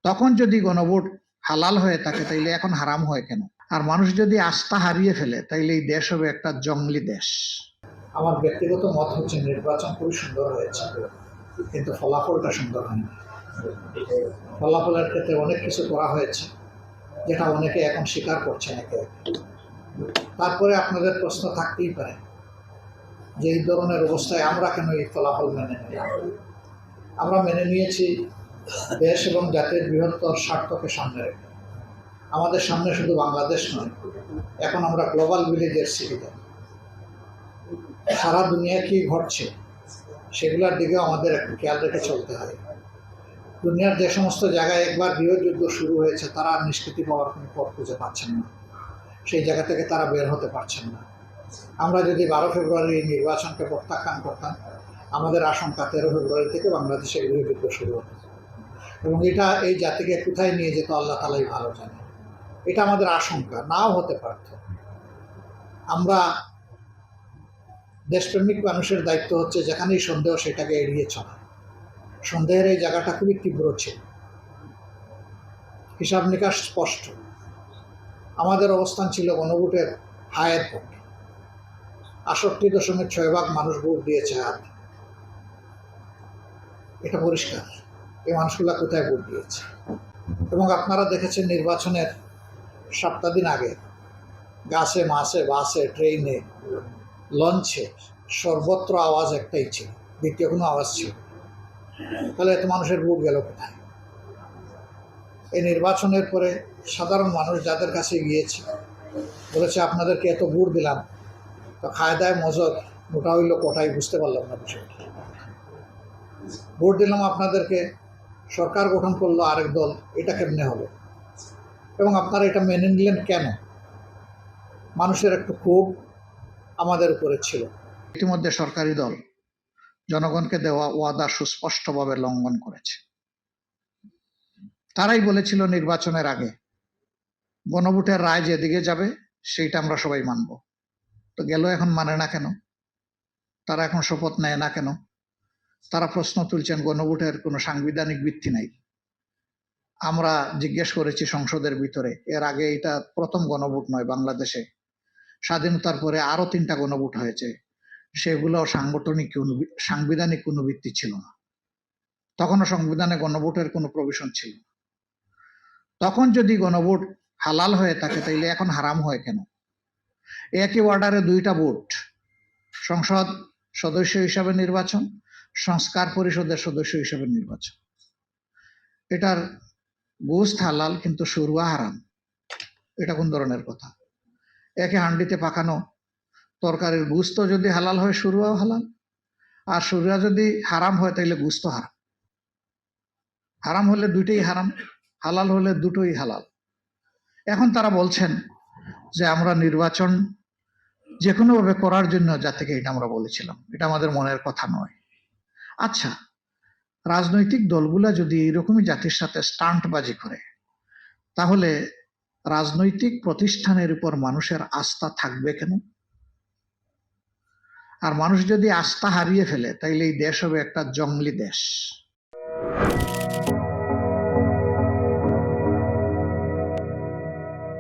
তখন যদি গণভোট হালাল হয়ে থাকে তাইলে এখন হারাম হয় কেন? আর মানুষ যদি আস্থা হারিয়ে ফেলে তাইলে এই দেশ হবে একটা জঙ্গলি দেশ। আমার ব্যক্তিগত মত হচ্ছে নির্বাচন খুবই সুন্দর হয়েছে, কিন্তু ফলাফলটা সুন্দর হয়নি। ফলাফলের ক্ষেত্রে অনেক কিছু করা হয়েছে যেটা অনেকে এখন স্বীকার করছে একে। তারপরে আপনাদের প্রশ্ন থাকতেই পারে যে এই ধরনের অবস্থায় আমরা কেন এই ফলাফল মেনে নিলাম। আমরা মেনে নিয়েছি দেশ এবং জাতির বৃহত্তর স্বার্থকে সামনে রেখে। আমাদের সামনে শুধু বাংলাদেশ নয়, এখন আমরা গ্লোবাল ভিলেজের সিটিজেন। সারা দুনিয়া কি ঘটছে সেগুলোর দিকেও আমাদের একটু খেয়াল রেখে চলতে হয়। দুনিয়ার যে সমস্ত জায়গায় একবার গৃহযুদ্ধ শুরু হয়েছে তারা নিষ্কৃতি পাওয়ার কোনো পথ খুঁজে পাচ্ছেন না, সেই জায়গা থেকে তারা বের হতে পারছেন না। আমরা যদি 12 ফেব্রুয়ারি নির্বাচনকে প্রত্যাখ্যান করতাম, আমাদের আশঙ্কা 13 ফেব্রুয়ারি থেকে বাংলাদেশে গৃহযুদ্ধ শুরু হতো, এবং এটা এই জাতিকে কোথায় নিয়ে যেত আল্লাহ তাআলাই ভালো জানে। এটা আমাদের আশঙ্কা, নাও হতে পারত। আমরা দেশপ্রেমিক মানুষের দায়িত্ব হচ্ছে যেখানেই সন্দেহ সেটাকে এড়িয়ে চলা। সন্দেহের এই জায়গাটা খুবই তীব্র ছিল, হিসাব নিকাশ স্পষ্ট। আমাদের অবস্থান ছিল গণভোটের হায়ের পক্ষে। 68.6% মানুষ ভোট দিয়েছে হাত, এটা পরিষ্কার। এই মানুষগুলা কোথায় ভোট দিয়েছে? এবং আপনারা দেখেছেন নির্বাচনের সপ্তাহ দিন আগে গাছে মাছে বাসে ট্রেনে লঞ্চে সর্বত্র আওয়াজ একটাই ছিল, দ্বিতীয় কোনো আওয়াজ ছিল। তাহলে এত মানুষের ভোট গেল কোথায়? এই নির্বাচনের পরে সাধারণ মানুষ যাদের কাছে গিয়েছে বলেছে আপনাদেরকে এত ভোট দিলাম, তো খায়দায় মজর মোটা হইল কোটাই, বুঝতে পারলাম না বিষয়টা। ভোট দিলাম আপনাদেরকে, সরকার গঠন করলো আরেক দল, এটা কেমনে হলো? এবং আপনারা এটা মেনে নিলেন কেন? মানুষের একটু ক্ষোভ আমাদের উপরে ছিল। ইতিমধ্যে সরকারি দল জনগণকে দেওয়া ওয়াদা সুস্পষ্টভাবে লঙ্ঘন করেছে। তারাই বলেছিল নির্বাচনের আগে গণভোটের রায় যেদিকে যাবে সেইটা আমরা সবাই মানব। তো গেল, এখন মানে না কেন? তারা এখন শপথ নেয় না কেন? তারা প্রশ্ন তুলছেন গণভোটের কোনো সাংবিধানিক ভিত্তি নাই। আমরা জিজ্ঞেস করেছি সংসদের ভিতরে, এর আগে এটা প্রথম গণভোট নয় বাংলাদেশে। স্বাধীনতার পরে আরো 3টা গণভোট হয়েছে, সেগুলো সাংবিধানিক কোনো ভিত্তি ছিল না। তখনও সংবিধানে গণভোটের কোনো প্রভিশন ছিল না। তখন যদি গণভোট হালাল হয়ে থাকে তাইলে এখন হারাম হয় কেন? একই ওয়ার্ডারে 2টা ভোট, সংসদ সদস্য হিসাবে নির্বাচন, সংস্কার পরিষদের সদস্য হিসাবে নির্বাচন। এটার গোশত হালাল কিন্তু শুরুয়া হারাম। এটা কোন ধরনের কথা? একে হান্ডিতে পাকানো তরকারির গোশত যদি হালাল হয় শুরুয়াও হালাল, আর শুরুয়া যদি হারাম হয় তাইলে গোশত হারাম। হারাম হলে দুটোই হারাম, হালাল হলে দুটোই হালাল। এখন তারা বলছেন যে আমরা নির্বাচন যে কোনোভাবে করার জন্য জাতিকে এটা আমরা বলেছিলাম, এটা আমাদের মনের কথা নয়। আচ্ছা, রাজনৈতিক দলগুলা যদি এরকমই জাতির সাথে স্টান্টবাজি করে, তাহলে রাজনৈতিক প্রতিষ্ঠানের উপর মানুষের আস্থা থাকবে কেন? আর মানুষ যদি আস্থা হারিয়ে ফেলে তাইলে এই দেশ হবে একটা জঙ্গলি দেশ।